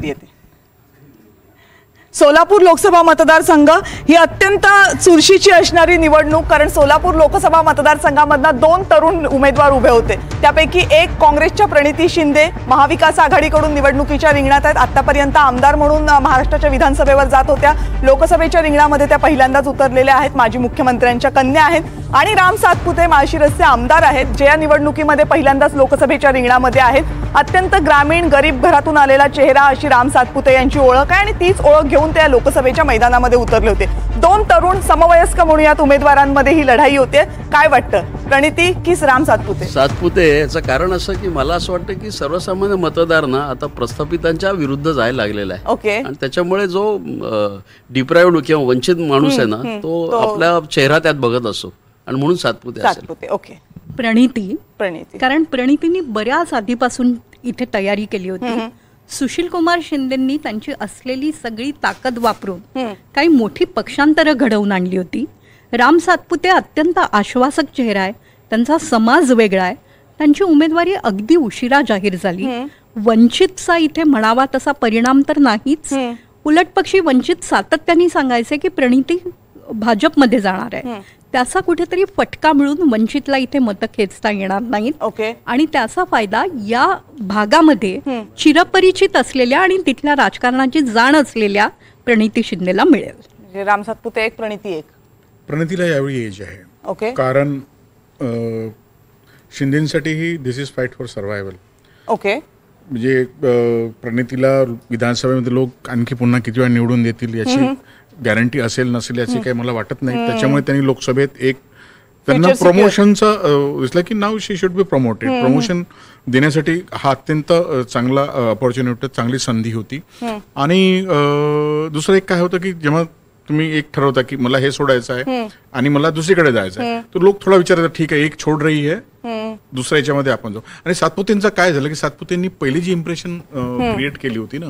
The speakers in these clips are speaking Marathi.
येते। सोलापूर लोकसभा मतदारसंघ ही अत्यंत चुरशीची असणारी निवडणूक, कारण सोलापूर लोकसभा मतदारसंघामधून दोन तरुण उमेदवार उभे होते। त्यापैकी एक काँग्रेसच्या प्रणिती शिंदे महाविकास आघाडीकडून निवडणुकीच्या रिंगणात आहेत। आतापर्यंत आमदार म्हणून महाराष्ट्राच्या विधानसभेवर जात होत्या, लोकसभेच्या रिंगणामध्ये त्या पहिल्यांदाच उतरलेल्या आहेत। माजी मुख्यमंत्र्यांच्या कन्या आहेत आणि राम सातपुते माळशिरसचे आमदार आहेत, जे या निवडणुकीमध्ये पहिल्यांदाच लोकसभेच्या रिंगणामध्ये आहेत। अत्यंत ग्रामीण गरीब घरातून आलेला चेहरा अशी राम सातपुते यांची ओळख आहे आणि तीच ओळख घेऊन त्या लोकसभेच्या मैदानामध्ये उतरले होते। दोन तरुण समवयस्क म्हणूयात उमेदवारांमध्ये ही लढाई होते। काय वाटतं, प्रणिती की राम सातपुते? सातपुते याचं कारण असं की मला असं वाटतं की सर्वसामान्य मतदार ना आता प्रस्थापितांच्या विरुद्ध जायला लागलेला आहे। ओके। आणि त्याच्यामुळे जो डिप्राइव्ड किंवा वंचित माणूस आहे ना, तो आपला चेहरा त्यात बघत असतो आणि म्हणून सातपुते। ओके। प्रणिती कारण प्रणितींनी बऱ्याच आधीपासून इथे तयारी केली होती। सुशील कुमार शिंदेंनी त्यांची असलेली सगळी ताकद वापरून काही मोठी पक्षांतरं घडवून आणली होती। राम सातपुते अत्यंत आश्वासक चेहरा आहे, त्यांचा समाज वेगळा आहे, त्यांची उमेदवारी अगदी उशिरा जाहीर झाली। वंचितचा इथे म्हणावा तसा परिणाम तर नाहीच, उलट पक्षी वंचित सातत्याने सांगायचे की प्रणिती भाजपमध्ये जाणार आहे, त्याचा कुठेतरी फटका मिळून वंचितला इथे मतं खेचता येणार नाहीत। ओके। आणि त्याचा फायदा या भागामध्ये चिरपरिचित असलेल्या आणि तिथल्या राजकारणाची जाण असलेल्या प्रणिती शिंदेला मिळेल। राम सातपुते एक, प्रणिती एक। प्रणितीला यावेळी एज आहे। ओके। कारण शिंदेसाठी ही this is fight for survival. Okay. म्हणजे प्रणितीला विधानसभेमध्ये लोक आणखी पुन्हा किती वेळा निवडून देतील याची गॅरंटी असेल नसेल याची काही मला वाटत नाही। त्याच्यामुळे त्यांनी लोकसभेत एक त्यांना प्रमोशनचा दिसलं की now she should be promoted, promotion देण्यासाठी हा अत्यंत चांगला अपॉर्च्युनिटी, चांगली संधी होती। आणि दुसरं एक काय होतं की जेव्हा तुम्ही एक ठरवता की मला हे सोडायचं आहे आणि मला दुसरीकडे जायचं आहे, तर लोक थोडा विचारतात ठीक आहे एक छोड रही आहे, दुसऱ्या याच्यामध्ये आपण जाऊ। आणि सातपुतेंचं काय झालं की सातपुतेंनी पहिली जी इम्प्रेशन क्रिएट केली होती ना,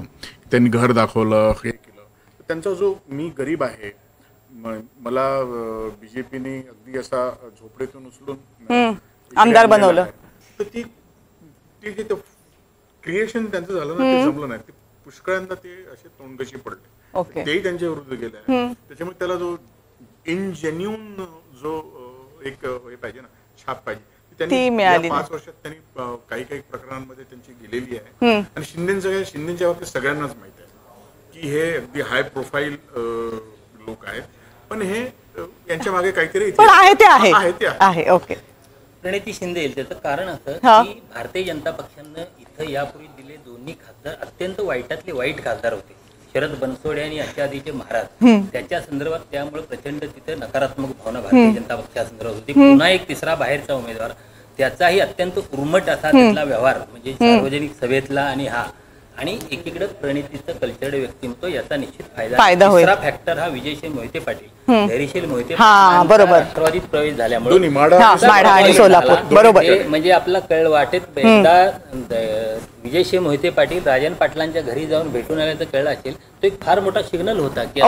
त्यांनी घर दाखवलं, हे केलं, त्यांचा जो मी गरीब आहे, मला बीजेपीने अगदी असा झोपडीतून उचलून आमदार बनवलं, तर ती जे क्रिएशन त्यांचं झालं ना ते जमलं नाही। ते पुष्कळांना ते असे तोंडकशी पडले, तेही त्यांच्या विरुद्ध गेले। त्याच्यामुळे त्याला जो इनजेन्युन जो एक हे पाहिजे ना, छाप पाहिजे, त्यांनी 5 वर्षात त्यांनी काही काही प्रकरणांमध्ये त्यांची गेलेली आहे। आणि शिंदेच्या बाबतीत सगळ्यांनाच माहिती आहे की हे अगदी हाय प्रोफाईल लोक आहेत, पण हे यांच्या मागे काहीतरी आहे। ओके। प्रणिती शिंदे येईल त्याचं कारण असं की भारतीय जनता पक्षानं इथं यापूर्वी दिले दोन्ही खासदार अत्यंत वाईटातले वाईट खासदार होते, शरद बनसोडे आणि आचार्यचे महाराज। त्याच्या संदर्भात त्यामुळे प्रचंड तिथे नकारात्मक भावना भारतीय जनता पक्षासंदर्भात होती। पुन्हा एक तिसरा बाहेरचा उमेदवार, त्याचाही अत्यंत उर्मट असा त्यातला व्यवहार, म्हणजे सार्वजनिक सभेतला आणि आणि एकीकडे प्रणितीचं कल्चर्ड व्यक्तिमत्व, याचा निश्चित फायदा होईल। तिसरा फॅक्टर हा विजयशील मोहिते पाटील, धैर्यशील मोहिते बरोबर राष्ट्रवादीत प्रवेश झाल्यामुळे म्हणजे आपला कळ वाटेत एकदा विजयशील मोहिते पाटील राजन पाटलांच्या घरी जाऊन भेटून आल्याचं कळलं असेल, तो एक फार मोठा सिग्नल होता की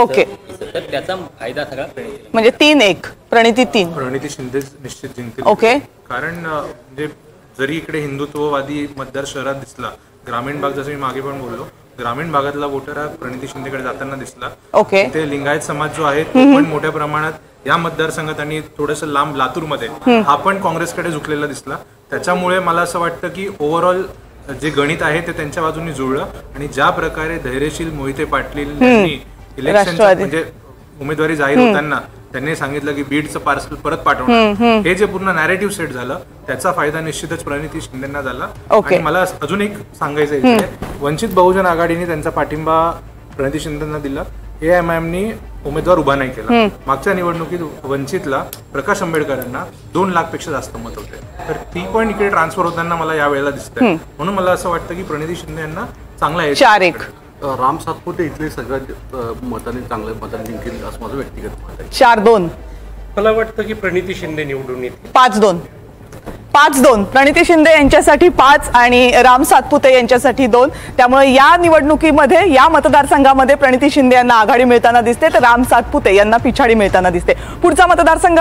तर त्याचा फायदा सगळा प्रणिती, म्हणजे 3-1 प्रणिती 3 प्रणिती शिंदे निश्चित जिंकतील। ओके। कारण म्हणजे जरी इकडे हिंदुत्ववादी मतदार शहरात दिसला, ग्रामीण भाग जसं मी मागे पण बोललो, ग्रामीण भागातला वोटर हा प्रणिती शिंदेकडे जाताना दिसला। ओके। ते लिंगायत समाज जो आहे तो पण मोठ्या प्रमाणात या मतदारसंघात आणि थोडंसं लांब लातूरमध्ये हा पण काँग्रेसकडे झुकलेला दिसला। त्याच्यामुळे मला असं वाटतं की ओव्हरऑल जे गणित आहे ते त्यांच्या बाजूने जुळलं आणि ज्या प्रकारे धैर्यशील मोहिते पाटील यांनी इलेक्शन म्हणजे उमेदवारी जाहीर होताना त्यांनी सांगितलं की बीडचं पार्सल परत पाठवणार, हे जे पूर्ण नॅरेटिव्ह सेट झालं त्याचा फायदा निश्चितच प्रणिती शिंदेना झाला। आणि मला अजून एक सांगायचं आहे, वंचित बहुजन आघाडीने त्यांचा पाठिंबा प्रणिती शिंदेना दिला, AIMIMनी उमेदवार उभा नाही केला। मागच्या निवडणुकीत वंचितला प्रकाश आंबेडकरांना 2 लाखपेक्षा जास्त मत होते, तर ती पण इकडे ट्रान्सफर होताना मला या वेळेला दिसतंय। म्हणून मला असं वाटतं की प्रणिती शिंदे यांना चांगला 4-1 राम सातपुते इथले सगळ्यात मताने चांगले मताने जिंकेल असं माझं व्यक्तिगत मत आहे। 4-2 मला वाटतं की प्रणिती शिंदे निवडून येतील। 5-2 प्रणिती शिंदे यांच्यासाठी 5 आणि राम सातपुते यांच्यासाठी 2। त्यामुळे या निवडणुकीमध्ये या मतदारसंघामध्ये प्रणिती शिंदे यांना आघाडी मिळताना दिसते, तर राम सातपुते यांना पिछाडी मिळताना दिसते। पुढचा मतदारसंघ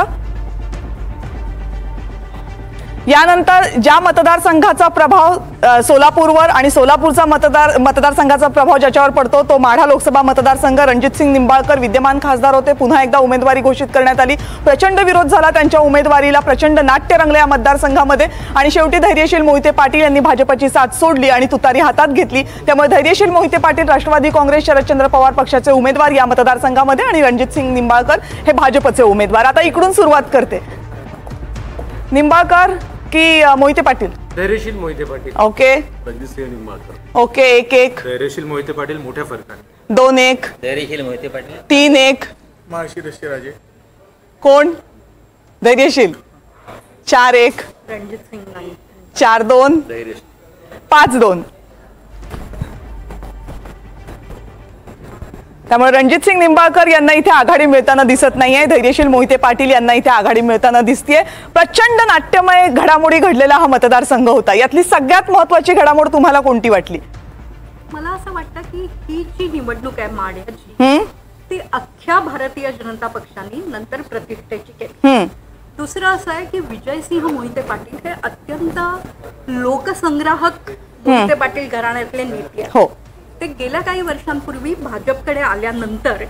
यानंतर ज्या मतदारसंघाचा प्रभाव सोलापूरवर आणि सोलापूरचा मतदारसंघाचा प्रभाव ज्याच्यावर पडतो तो माढा लोकसभा मतदारसंघ, रणजितसिंग निंबाळकर विद्यमान खासदार होते, पुन्हा एकदा उमेदवारी घोषित करण्यात आली, प्रचंड विरोध झाला त्यांच्या उमेदवारीला, प्रचंड नाट्य रंगले या मतदारसंघामध्ये आणि शेवटी धैर्यशील मोहिते पाटील यांनी भाजपची साथ सोडली आणि तुतारी हातात घेतली। त्यामुळे धैर्यशील मोहिते पाटील राष्ट्रवादी काँग्रेस शरदचंद्र पवार पक्षाचे उमेदवार या मतदारसंघामध्ये आणि रणजितसिंग निंबाळकर हे भाजपचे उमेदवार। आता इकडून सुरुवात करते, निंबाळकर की मोहिते पाटील? धैर्यशील मोहिते पाटील। ओके, रणजितसिंह निंबाळकर। ओके, 1-1। धैर्यशील मोहिते पाटील मोठ्या फरकाने। 2-1। धैर्यशील मोहिते पाटील। 3-1। माळशिरसचे राजे कोण? धैर्यशील। 4-1। रणजितसिंग नाईक। 4-2। 5-2। त्यामुळे रणजितसिंग निंबाळकर यांना इथे आघाडी मिळताना दिसत नाहीये, धैर्यशील मोहिते पाटील यांना इथे आघाडी मिळताना दिसतेय। प्रचंड नाट्यमय घडामोडी घडलेला हा मतदारसंघ होता। यातली सगळ्यात महत्त्वाची घडामोड तुम्हाला कोणती वाटली? मला असं वाटतं की ही जी निवडणूक आहे माढ्याची ती अख्ख्या भारतीय जनता पक्षाने नंतर प्रतिष्ठेची केली। दुसरं असं आहे की विजयसिंह मोहिते पाटील हे अत्यंत लोकसंग्राहक मोहिते पाटील घराण्यातले नेते आहेत। हो, ते गेल्या काही वर्षांपूर्वी भाजपकडे आल्यानंतर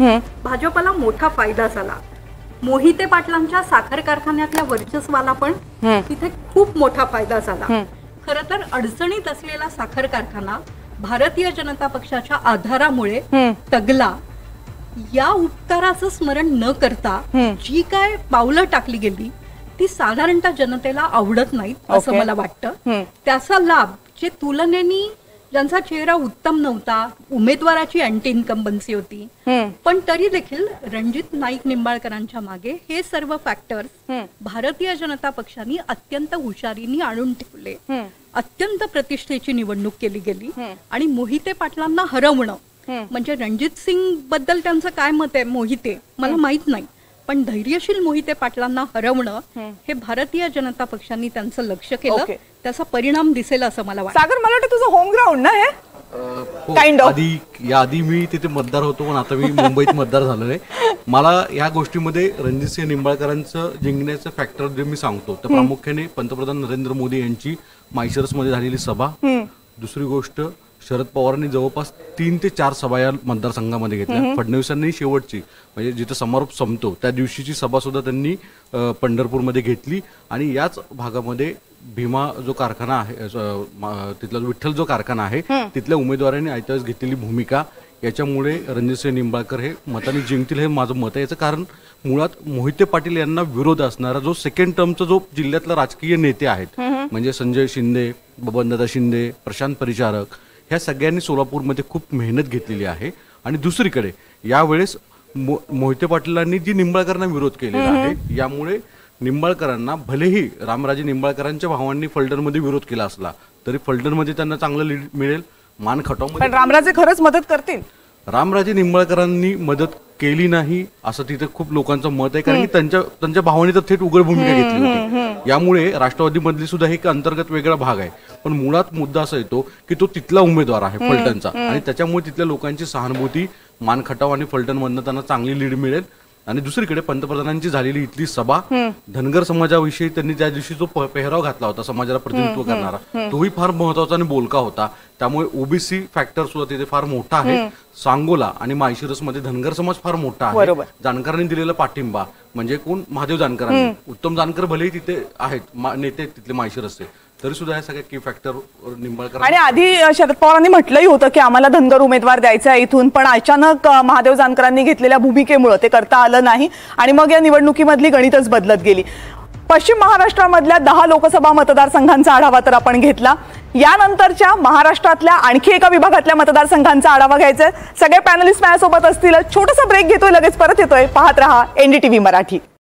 भाजपला मोठा फायदा झाला। मोहिते पाटलांच्या साखर कारखान्यातल्या वर्चस्वाला पण तिथे खूप मोठा फायदा झाला। खरं तर अडचणीत असलेला साखर कारखाना भारतीय जनता पक्षाच्या आधारामुळे तगला। या उपकाराचं स्मरण न करता जी काय पावलं टाकली गेली ती साधारणतः जनतेला आवडत नाहीत असं मला वाटतं। त्याचा लाभ जे तुलनेने ज्यांचा चेहरा उत्तम नव्हता, उमेदवाराची अँटी इन्कम्बन्सी होती, पण तरी देखील रणजित नाईक निंबाळकरांच्या मागे हे सर्व फॅक्टर्स भारतीय जनता पक्षाने अत्यंत हुशारीने आणून ठेवले। अत्यंत प्रतिष्ठेची निवडणूक केली गेली आणि मोहिते पाटलांना हरवणं म्हणजे रणजित सिंग बद्दल त्यांचं काय मत आहे मोहिते मला माहित नाही, पण धैर्यशील मोहिते पाटलांना हरवणं हे भारतीय जनता पक्षांनी त्यांचं लक्ष केलं, त्याचा परिणाम दिसेल असं मला वाटतं। सागर, मला वाटतं तुझं होम ग्राउंड ना हे? Kind of. आधी मी तिथे मतदार होतो, पण आता मी मुंबईत मतदार झालो आहे। मला या गोष्टीमध्ये रणजितसिंह निंबाळकरांचं जिंकण्याचं फॅक्टर जे मी सांगतो तर प्रामुख्याने पंतप्रधान नरेंद्र मोदी यांची माळशिरसमध्ये झालेली सभा, दुसरी गोष्ट शरद पवारांनी जवळपास 3 ते 4 सभा या मतदारसंघामध्ये घेतल्या। फडणवीसांनी शेवटची म्हणजे जिथे समारोप संपतो त्या दिवशीची सभा सुद्धा त्यांनी पंढरपूरमध्ये घेतली आणि याच भागामध्ये भीमा जो कारखाना आहे तिथला विठ्ठल जो कारखाना आहे तिथल्या उमेदवारांनी आयत्यावेळेस घेतलेली भूमिका याच्यामुळे रणजितसिंह निंबाळकर हे मताने जिंकतील हे माझं मत आहे। याचं कारण मुळात मोहिते पाटील यांना विरोध असणारा जो सेकंड टर्मचा जो जिल्ह्यातला राजकीय नेते आहेत म्हणजे संजय शिंदे, बबनदादा शिंदे, प्रशांत परिचारक ह्या सगळ्यांनी सोलापूरमध्ये खूप मेहनत घेतलेली आहे। आणि दुसरीकडे यावेळेस मोहिते पाटलांनी जी निंबाळकरांना विरोध केलेला आहे यामुळे निंबाळकरांना भलेही रामराजे निंबाळकरांच्या भावांनी फलटणमध्ये विरोध केला असला तरी फलटणमध्ये त्यांना चांगलं लीड मिळेल। मान खटावमध्ये पण रामराजे खरंच मदत करतील? रामराजे निंबाळकरांनी मदत केली नाही असं तिथे खूप लोकांचं मत आहे, कारण की त्यांच्या भावाने तर थेट उघड भूमिका घेतली होती। यामुळे राष्ट्रवादीमधली सुद्धा एक अंतर्गत वेगळा भाग आहे, पण मुळात मुद्दा असा येतो की तो तिथला उमेदवार आहे फलटणचा आणि त्याच्यामुळे तिथल्या लोकांची सहानुभूती मान खटाव आणि फलटणमधनं त्यांना चांगली लीड मिळेल। आणि दुसरीकडे पंतप्रधानांची झालेली इथली सभा, धनगर समाजाविषयी त्यांनी ज्या दिवशी जो पेहराव घातला होता समाजाला प्रतिनिधित्व करणारा तोही फार महत्वाचा आणि बोलका होता, त्यामुळे ओबीसी फॅक्टर सुद्धा तिथे फार मोठा आहे। सांगोला आणि माळशिरसमध्ये धनगर समाज फार मोठा आहे। जानकरांनी दिलेला पाठिंबा म्हणजे कोण? महादेव जानकरांनी। उत्तम जानकर भलेही तिथे आहेत नेते तिथले माळशिरसचे, तरी सुद्धा हे सगळे की फॅक्टर निंबाळकर। आणि आधी शरद पवारांनी म्हटलंही होतं की आम्हाला धनगर उमेदवार द्यायचा आहे इथून, पण अचानक महादेव जानकरांनी घेतलेल्या भूमिकेमुळे ते करता आलं नाही आणि मग या निवडणुकीमधली गणितच बदलत गेली। पश्चिम महाराष्ट्रामधल्या 10 लोकसभा मतदारसंघांचा आढावा तर आपण घेतला, यानंतरच्या महाराष्ट्रातल्या आणखी एका विभागातल्या मतदारसंघांचा आढावा घ्यायचा आहे। सगळे पॅनलिस्ट माझ्यासोबत असतील। छोटासा ब्रेक घेतोय, लगेच परत येतोय। पाहत रहा NDTV मराठी।